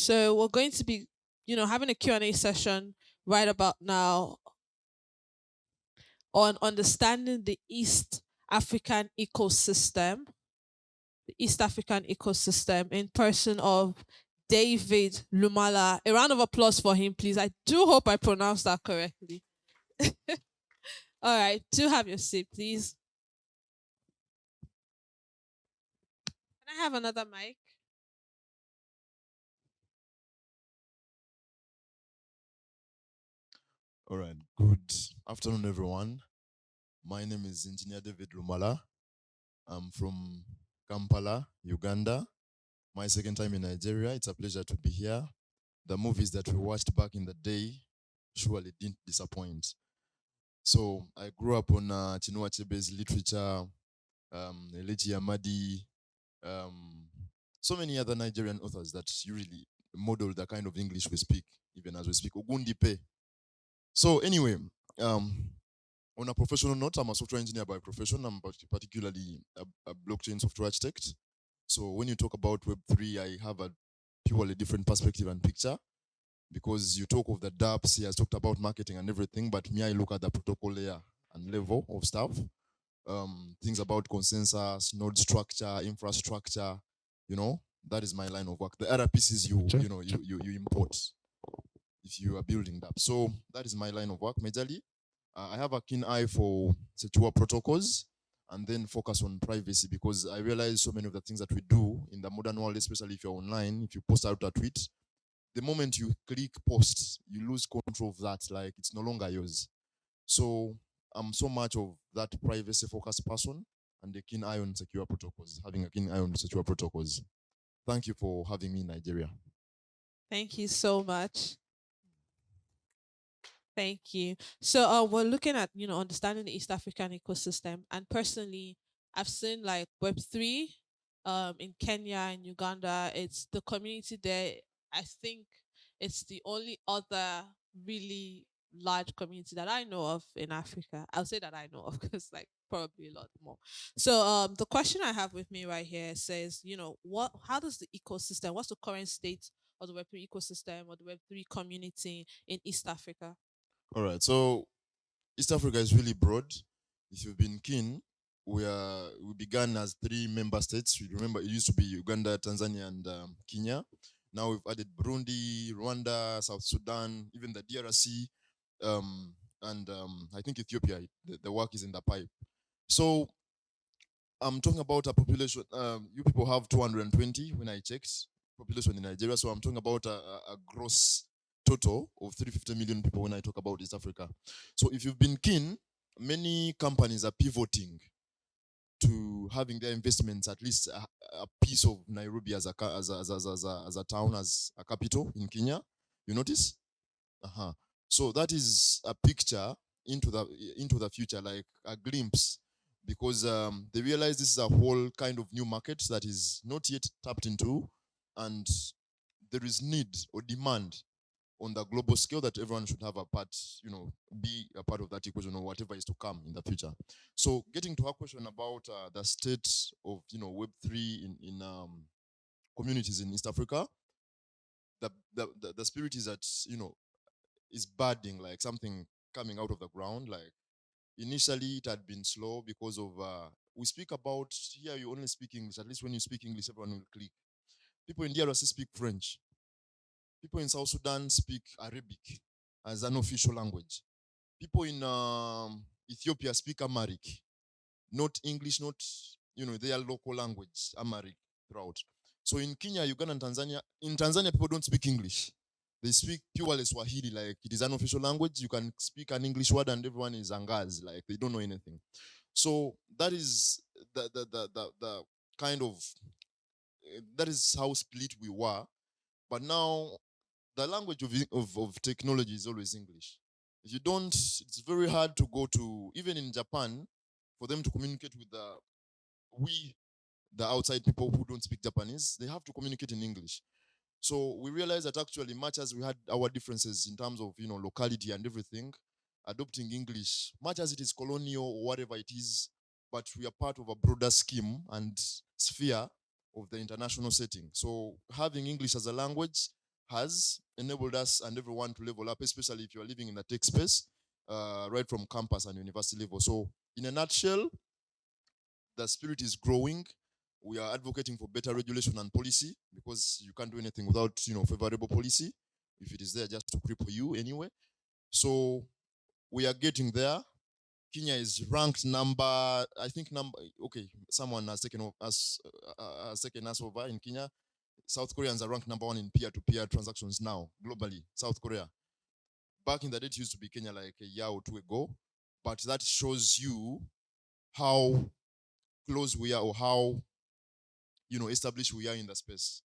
So we're going to be, having a Q&A session right about now on understanding the East African ecosystem in person of David Lumala. A round of applause for him, please. I do hope I pronounced that correctly. All right, do have your seat, please. Can I have another mic? All right. Good afternoon, everyone. My name is Engineer David Lumala. I'm from Kampala, Uganda. My second time in Nigeria. It's a pleasure to be here. The movies that we watched back in the day surely didn't disappoint. So I grew up on Chinua Achebe's literature, Elechi Amadi, um, so many other Nigerian authors that really model the kind of English we speak, even as we speak. Ogundipe. So anyway, um, on a professional note, I'm a software engineer by profession. I'm particularly a blockchain software architect. So when you talk about Web3, I have a purely different perspective and picture because you talk of the dApps, he has talked about marketing and everything, but me, I look at the protocol layer and level of stuff. Things about consensus, node structure, infrastructure, you know, that is my line of work. The other pieces you import if you are building that. So that is my line of work majorly. I have a keen eye for secure protocols and then focus on privacy because I realize so many of the things that we do in the modern world, especially if you're online, if you post out a tweet, the moment you click post, you lose control of that. Like it's no longer yours. So I'm so much of that privacy focused person and a keen eye on secure protocols, having a keen eye on secure protocols. Thank you for having me in Nigeria. Thank you so much. Thank you. So we're looking at, understanding the East African ecosystem. And personally, I've seen like Web3 in Kenya and Uganda. It's the community there. I think it's the only other really large community that I know of in Africa. I'll say that I know of because like probably a lot more. So the question I have with me right here says, how does the ecosystem, what's the current state of the Web3 ecosystem or the Web3 community in East Africa? All right. So East Africa is really broad. If you've been keen, we began as three member states. You remember it used to be Uganda, Tanzania, and Kenya. Now we've added Burundi, Rwanda, South Sudan, even the DRC, and I think Ethiopia. The work is in the pipe. So I'm talking about a population. You people have 220 when I checked population in Nigeria. So I'm talking about a gross total of 350 million people when I talk about East Africa. So if you've been keen, many companies are pivoting to having their investments at least a piece of Nairobi as a town, as a capital in Kenya. You notice? Uh-huh. So that is a picture into the future, like a glimpse, because they realize this is a whole kind of new market that is not yet tapped into, and there is need or demand on the global scale that everyone should have a part, be a part of that equation or whatever is to come in the future. So getting to our question about the state of Web3 in communities in East Africa, the spirit is that is budding, like something coming out of the ground. Like initially, it had been slow because of we speak about here. You only speak English. At least when you speak English, everyone will click. People in DRC speak French. People in South Sudan speak Arabic as an official language. People in Ethiopia speak Amharic, not English, not their local language, Amharic throughout. So in Kenya, Uganda, and Tanzania, in Tanzania, people don't speak English. They speak purely Swahili, like it is an official language. You can speak an English word and everyone is angaz, like they don't know anything. So that is the kind of that is how split we were. But now the language of technology is always English. If you don't, it's very hard to go to, even in Japan, for them to communicate with the outside people who don't speak Japanese, they have to communicate in English. So we realized that actually, much as we had our differences in terms of locality and everything, adopting English, much as it is colonial or whatever it is, but we are part of a broader scheme and sphere of the international setting. So having English as a language has enabled us and everyone to level up, especially if you're living in the tech space, right from campus and university level. So, in a nutshell, the spirit is growing. We are advocating for better regulation and policy because you can't do anything without favorable policy. If it is there, just to cripple you anyway. So we are getting there. Kenya is ranked number, I think number. Okay, someone has taken us over in Kenya. South Koreans are ranked number one in peer-to-peer transactions now globally. South Korea. Back in the day, it used to be Kenya like a year or two ago, but that shows you how close we are or how established we are in the space.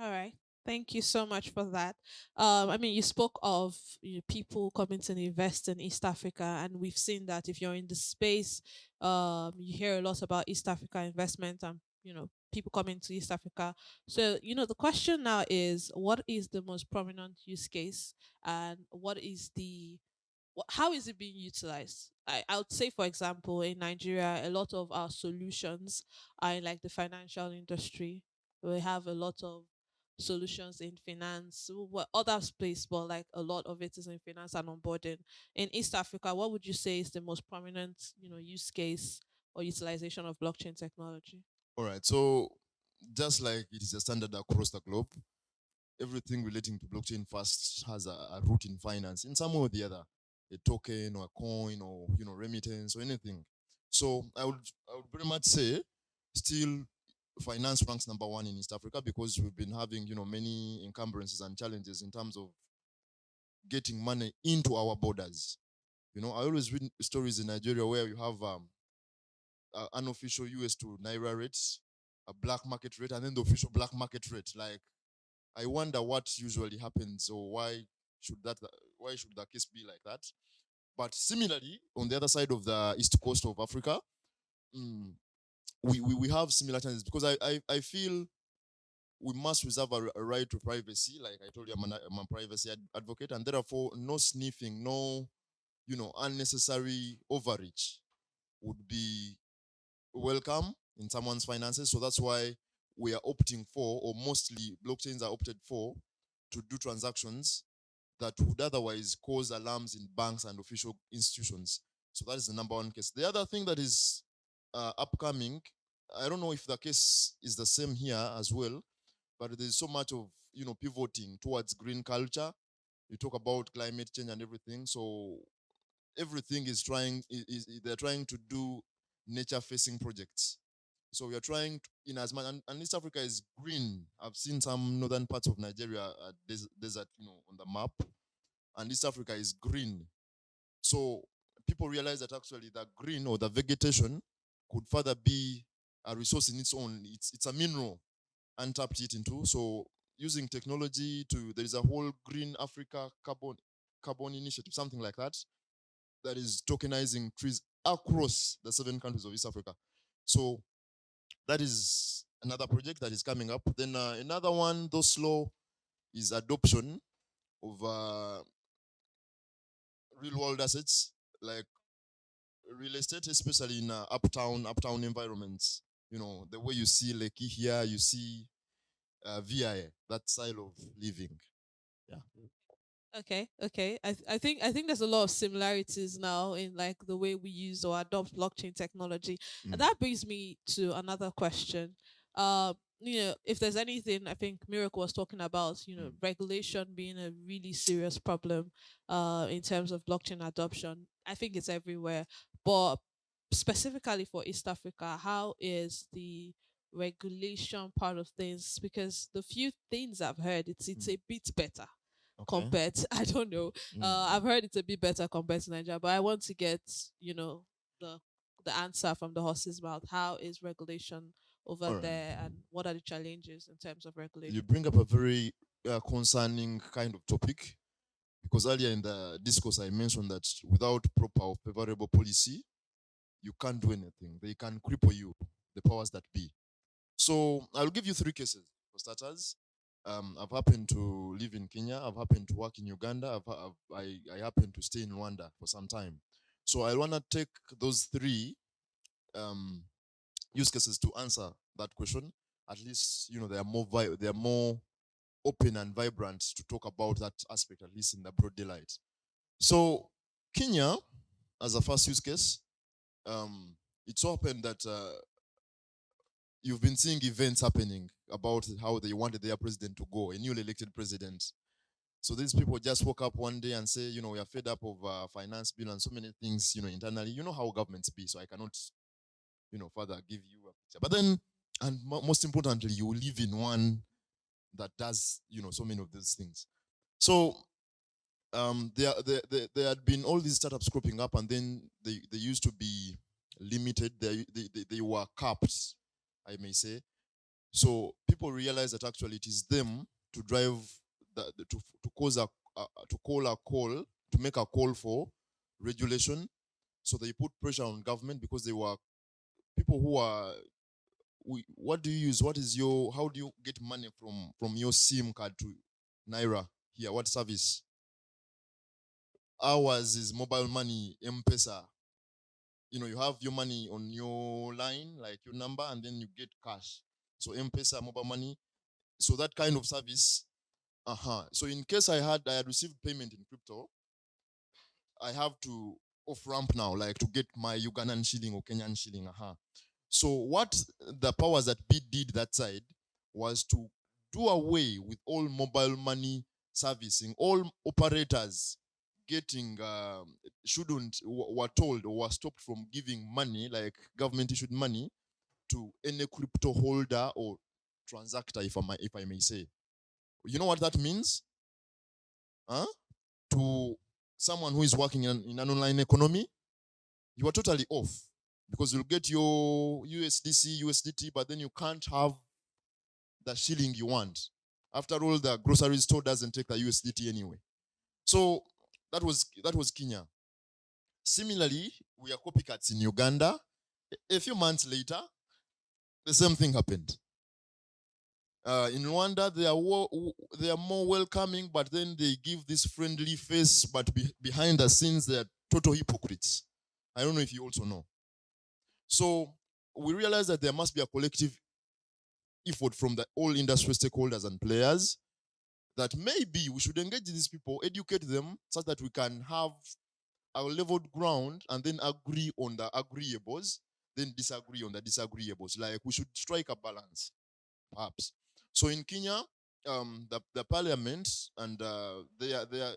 All right. Thank you so much for that. I mean, you spoke of people coming to invest in East Africa, and we've seen that if you're in the space, you hear a lot about East Africa investment and people coming to East Africa. So the question now is, what is the most prominent use case, and how is it being utilized? I would say, for example, in Nigeria, a lot of our solutions are in like the financial industry. We have a lot of solutions in finance, what other space, but like a lot of it is in finance and onboarding. In East Africa, what would you say is the most prominent, use case or utilization of blockchain technology? All right. So just like it is a standard across the globe, everything relating to blockchain first has a root in finance in some way or the other, a token or a coin or remittance or anything. So I would very much say still finance ranks number one in East Africa because we've been having many encumbrances and challenges in terms of getting money into our borders. I always read stories in Nigeria where you have unofficial US to Naira rates, a black market rate, and then the official black market rate. Like, I wonder what usually happens or why should the case be like that? But similarly, on the other side of the east coast of Africa, mm, we have similar challenges because I feel we must reserve a right to privacy. Like I told you, I'm a privacy advocate, and therefore, no sniffing, no unnecessary overreach would be welcome in someone's finances. So that's why we are opting for, or mostly blockchains are opted for, to do transactions that would otherwise cause alarms in banks and official institutions. So that is the number one case. The other thing that is upcoming, I don't know if the case is the same here as well, but there's so much of pivoting towards green culture. You talk about climate change and everything. So everything is they're trying to do nature facing projects. So we are trying to, in as much, and East Africa is green. I've seen some northern parts of Nigeria, desert, on the map, and East Africa is green. So people realize that actually the green or the vegetation could further be a resource in its own. It's a mineral untapped it into. So using technology there is a whole Green Africa carbon initiative, something like that, that is tokenizing trees across the 7 countries of East Africa. So that is another project that is coming up. Then another one, though slow, is adoption of real world assets like real estate, especially in uptown environments. The way you see Lekki here, you see VI, that style of living. Yeah. Okay, okay. I think there's a lot of similarities now in like the way we use or adopt blockchain technology. And Mm. that brings me to another question. If there's anything, I think Miracle was talking about, Mm. regulation being a really serious problem in terms of blockchain adoption. I think it's everywhere. But specifically for East Africa, how is the regulation part of things? Because the few things I've heard, it's Mm. a bit better Okay. compared to, I don't know. Mm. I've heard it's a bit better compared to Nigeria, but I want to get, the the answer from the horse's mouth. How is regulation over All right. there, and what are the challenges in terms of You regulation? bring up a very concerning kind of topic because earlier in the discourse I mentioned that without proper or favorable policy, you can't do anything. They can cripple you, the powers that be. So I'll give you three cases for starters. I've happened to live in Kenya. I've happened to work in Uganda. I happened to stay in Rwanda for some time. So I want to take those three um, use cases to answer that question. At least they are more open and vibrant to talk about that aspect, at least in the broad daylight. So Kenya, as a first use case, um, it's open that you've been seeing events happening about how they wanted their president to go, a newly elected president. So these people just woke up one day and say, we are fed up of finance bill and so many things, internally. You know how governments be, so I cannot, further give you a picture. But then, and most importantly, you live in one that does, so many of these things. So there had been all these startups cropping up, and then they used to be limited. They were capped, I may say. So people realize that actually it is them to drive to cause to call a call to make a call for regulation. So they put pressure on government because they were people who are what do you use? What is your how do you get money from your SIM card to Naira here? What service? Ours is mobile money, M-Pesa. You have your money on your line, like your number, and then you get cash. So M-Pesa, mobile money. So that kind of service. So in case I had received payment in crypto, I have to off ramp now, like to get my Ugandan shilling or Kenyan shilling. So what the powers that be did that side was to do away with all mobile money servicing. All operators getting shouldn't were told or were stopped from giving money, like government issued money, to any crypto holder or transactor, if I may say. You know what that means? Huh? To someone who is working in an online economy, you are totally off because you'll get your USDC, USDT, but then you can't have the shilling you want. After all, the grocery store doesn't take the USDT anyway. So that was Kenya. Similarly, we are copycats in Uganda. A few months later, the same thing happened. In Rwanda, they are more welcoming, but then they give this friendly face, but behind the scenes, they are total hypocrites. I don't know if you also know. So we realize that there must be a collective effort from the all industry stakeholders and players that maybe we should engage these people, educate them, so that we can have a leveled ground and then agree on the agreeables, then disagree on the disagreeables. Like we should strike a balance, perhaps. So in Kenya, the parliament and they are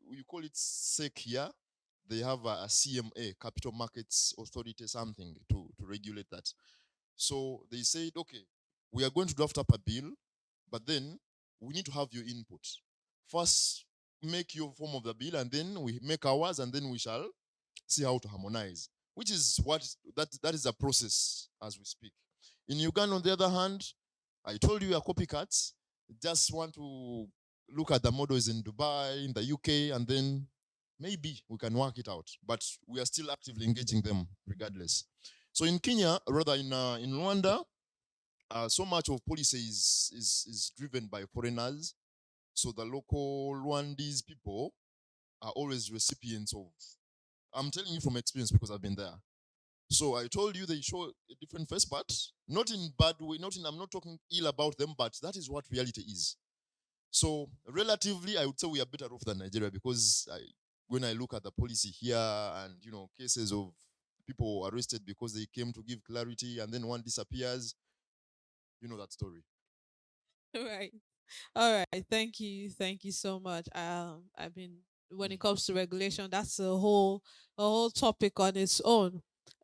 you call it SEC here. They have a CMA, Capital Markets Authority, something to regulate that. So they said, okay, we are going to draft up a bill, but then we need to have your input. First, make your form of the bill, and then we make ours, and then we shall see how to harmonize. Which is that is a process as we speak. In Uganda, on the other hand, I told you are copycats. Just want to look at the models in Dubai, in the UK, and then maybe we can work it out. But we are still actively engaging them regardless. So in Kenya, rather in Rwanda, so much of policy is driven by foreigners. So the local Rwandese people are always recipients of. I'm telling you from experience because I've been there. So I told you they show a different face, but not in bad way. I'm not talking ill about them, but that is what reality is. So relatively, I would say we are better off than Nigeria because when I look at the policy here and cases of people arrested because they came to give clarity and then one disappears, you know that story. Right. All right. Thank you so much. I mean, when it Mm. comes to regulation, that's a whole topic on its own.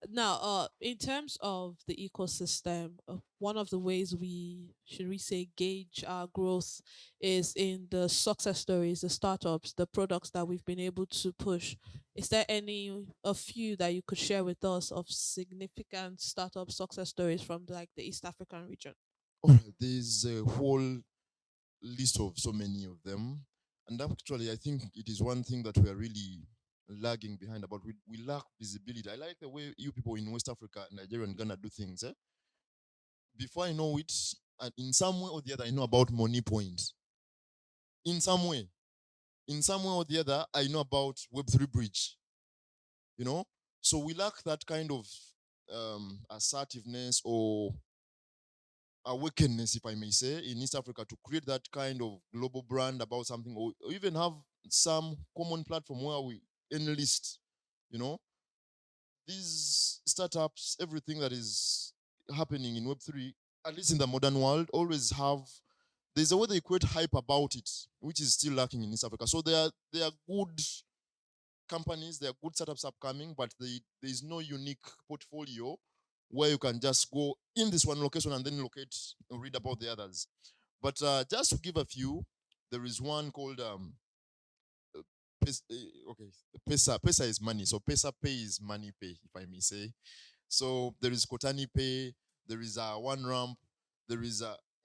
Now, in terms of the ecosystem, one of the ways we say gauge our growth is in the success stories, the startups, the products that we've been able to push. Is there any a few that you could share with us of significant startup success stories from like the East African region? All right, there's a whole list of so many of them. And actually, I think it is one thing that we are really lagging behind about. We lack visibility. I like the way you people in West Africa, Nigeria, and Ghana do things. Before I know it, and in some way or the other, I know about Money Point. In some way, or the other, I know about Web3 Bridge. You know, so we lack that kind of assertiveness or awakeness, if I may say, in East Africa to create that kind of global brand about something, or even have some common platform where we enlist, you know, these startups, everything that is happening in Web3, at least in the modern world, always have, there's a way they create hype about it, which is still lacking in East Africa. So there are good companies, there are good startups upcoming, but there is no unique portfolio where you can just go in this one location and then locate and read about the others. But just to give a few, there is one called okay, Pesa. Pesa is money, so Pesa Pay is money pay, if I may say. So there is Kotani Pay, there is One Ramp, there is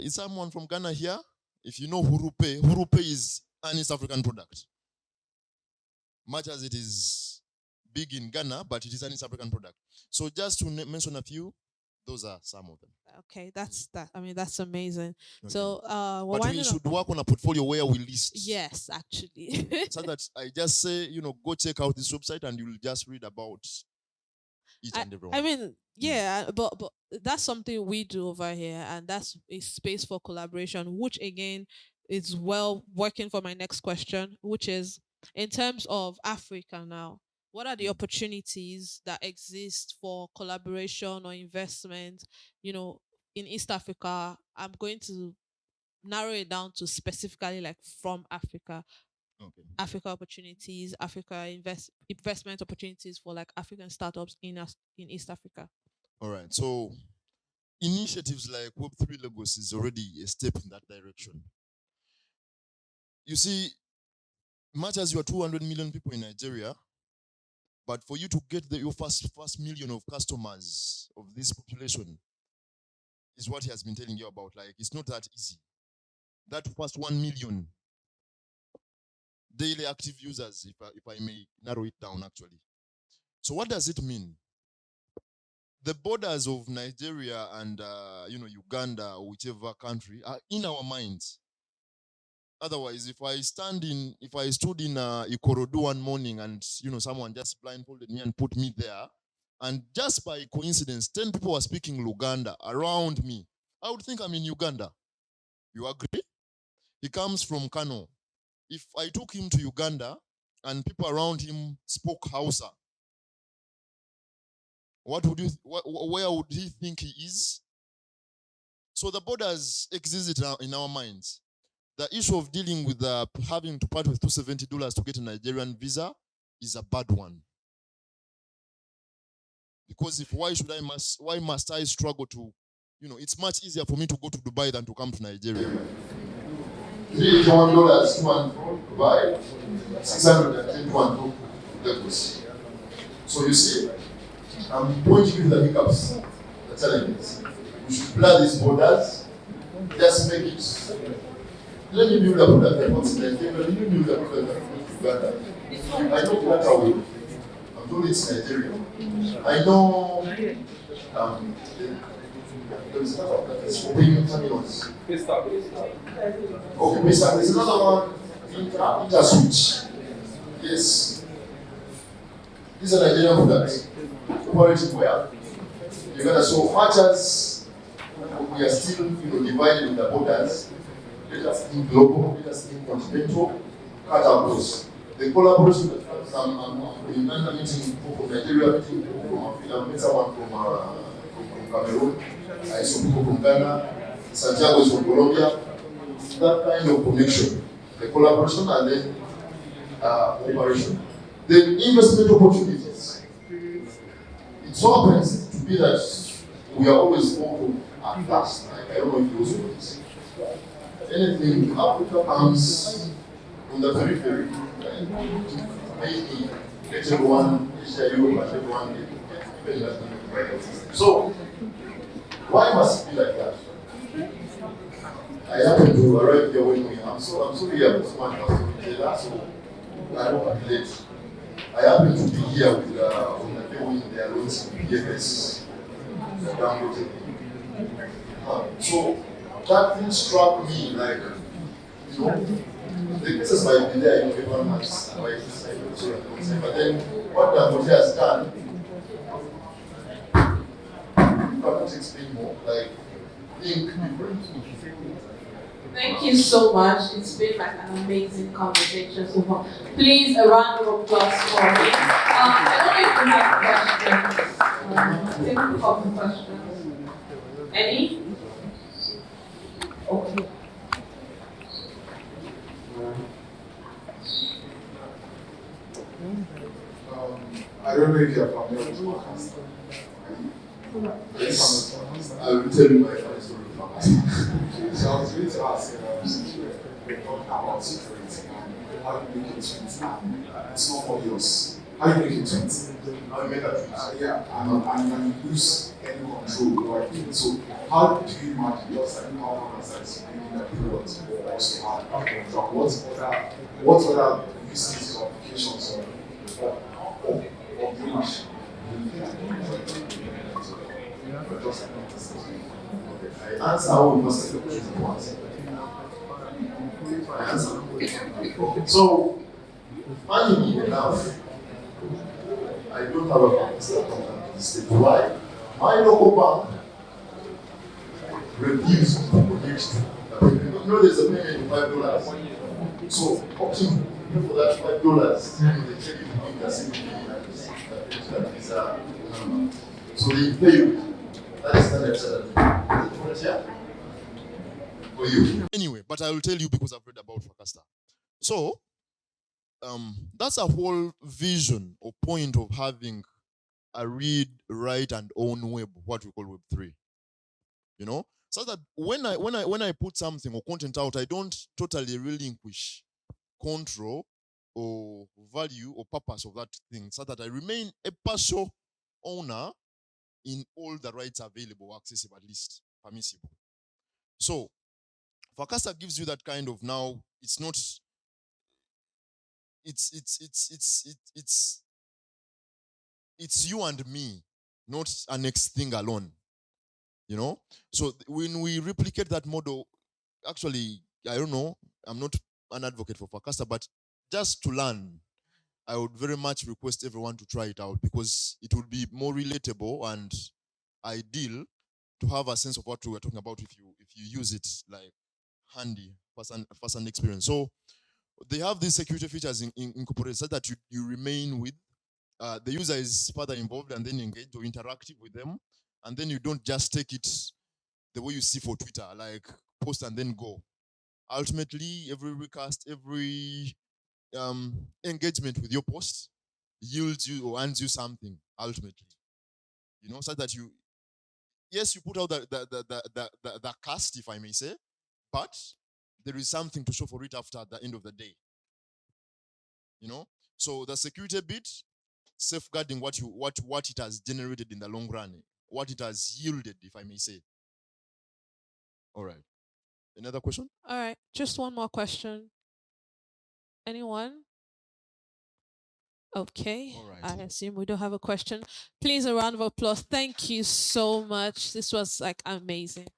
someone from Ghana here? If you know Huru Pay is an East African product. Much as it is big in Ghana, but it is an East African product. So just to mention a few, those are some of them. Okay, that's that. I mean, that's amazing. Okay. So, we're But we winding up. should work on a portfolio where we list. Yes, actually. So that I just say, go check out this website and you'll just read about each I, and every I one. mean, yeah, but that's something we do over here, and that's a space for collaboration, which again is well working for my next question, which is in terms of Africa now. What are the Mm. opportunities that exist for collaboration or investment? You know, in East Africa, I'm going to narrow it down to specifically like from Africa. Okay. Africa opportunities, investment opportunities for like African startups in East Africa. All right. So initiatives like Web3 Lagos is already a step in that direction. You see, much as you are 200 million people in Nigeria, but for you to get your first million of customers of this population is what he has been telling you about. Like, it's not that easy. That first 1 million daily active users, if I may narrow it down, actually. So what does it mean? The borders of Nigeria and Uganda or whichever country are in our minds. Otherwise, if I stood in Ikorodu one morning and someone just blindfolded me and put me there, and just by coincidence 10 people were speaking Luganda around me, I would think I'm in Uganda. You agree? He comes from Kano. If I took him to Uganda and people around him spoke Hausa, where would he think he is? So the borders exist in our minds. The issue of dealing with having to part with $270 to get a Nigerian visa is a bad one. Because why must I struggle to, it's much easier for me to go to Dubai than to come to Nigeria. $381 to Dubai, 621 to Lagos. So you see, I'm pointing you to the hiccups, the challenges. We should blur these borders, just make it. Let me build a product that works in Nigeria, let me build a product that works in Uganda. I know Plataway, I'm told it's Nigeria. I know there's another one that is for premium terminals. Okay, there's another one, InterSwitch. Yes. These are Nigerian products. Operating well. Uganda, so much as we are still divided with the borders, let us think global, let us think continental, cut across. The collaboration that comes from Uganda meeting people from Nigeria, meeting people from Africa, I met someone from Cameroon, I saw people from Ghana, Santiago is from Colombia. That kind of connection, the collaboration and then cooperation. The investment opportunities. It so happens to be that we are always open at last. Like, I don't know if you also notice. Anything Africa comes on the periphery, maybe let everyone, Asia, Europe, and everyone get Latin. So, why must it be like that? I happen to arrive here when I'm sorry I'm so much so I don't relate. I happen to be here with on the day when they are launching PFS, the Dangote. So that thing struck me like, the cases might be there, everyone has advice, but then what Dangote has done, I cannot explain more. Like, think different. Thank you so much. It's been like an amazing conversation so far. Please, a round of applause for me. I don't know if you have questions. Take a couple questions. Any? Okay. I don't know if you're familiar with podcast. Yes. I will tell you my funny story with podcast. So I was going to ask, since we're talking about security and how you make it tweet, and it's not obvious. How you make it tweet? How you make a tweet? Yeah, and you lose any control over it. So how do you imagine just like how others making a product or also how what other uses or applications of the machine? I answer how we must look at once. I answer. So, funny enough, I don't have a bank account in the state. Why? My local bank refused to connect. You know, there's a payment of $5. So, opting for that $5, they check if you give the same thing that is number. So they pay you. That is the next for you. Anyway, but I will tell you because I've read about Fakasta. So, that's a whole vision or point of having a read, write, and own web, what we call Web 3. You know? So that when I put something or content out, I don't totally relinquish control or value or purpose of that thing, so that I remain a partial owner in all the rights available, accessible, at least permissible. So Fakasta gives you that kind of, now it's not it's you and me, not a next thing alone. You know? So when we replicate that model, actually, I don't know, I'm not an advocate for Fakasta, but just to learn, I would very much request everyone to try it out, because it would be more relatable and ideal to have a sense of what we were talking about if you use it like handy first hand experience. So they have these security features incorporated so that you remain with the user is further involved and then engaged or interactive with them, and then you don't just take it the way you see for Twitter, like post and then go. Ultimately, every recast, every engagement with your post yields you or earns you something ultimately. You know, so that you, yes, you put out the cast, if I may say, but there is something to show for it after at the end of the day. You know, so the security bit, safeguarding what it has generated in the long run, what it has yielded, if I may say. All right. Another question? All right. Just one more question. Anyone? Okay. All right. I assume we don't have a question. Please, a round of applause. Thank you so much. This was like amazing.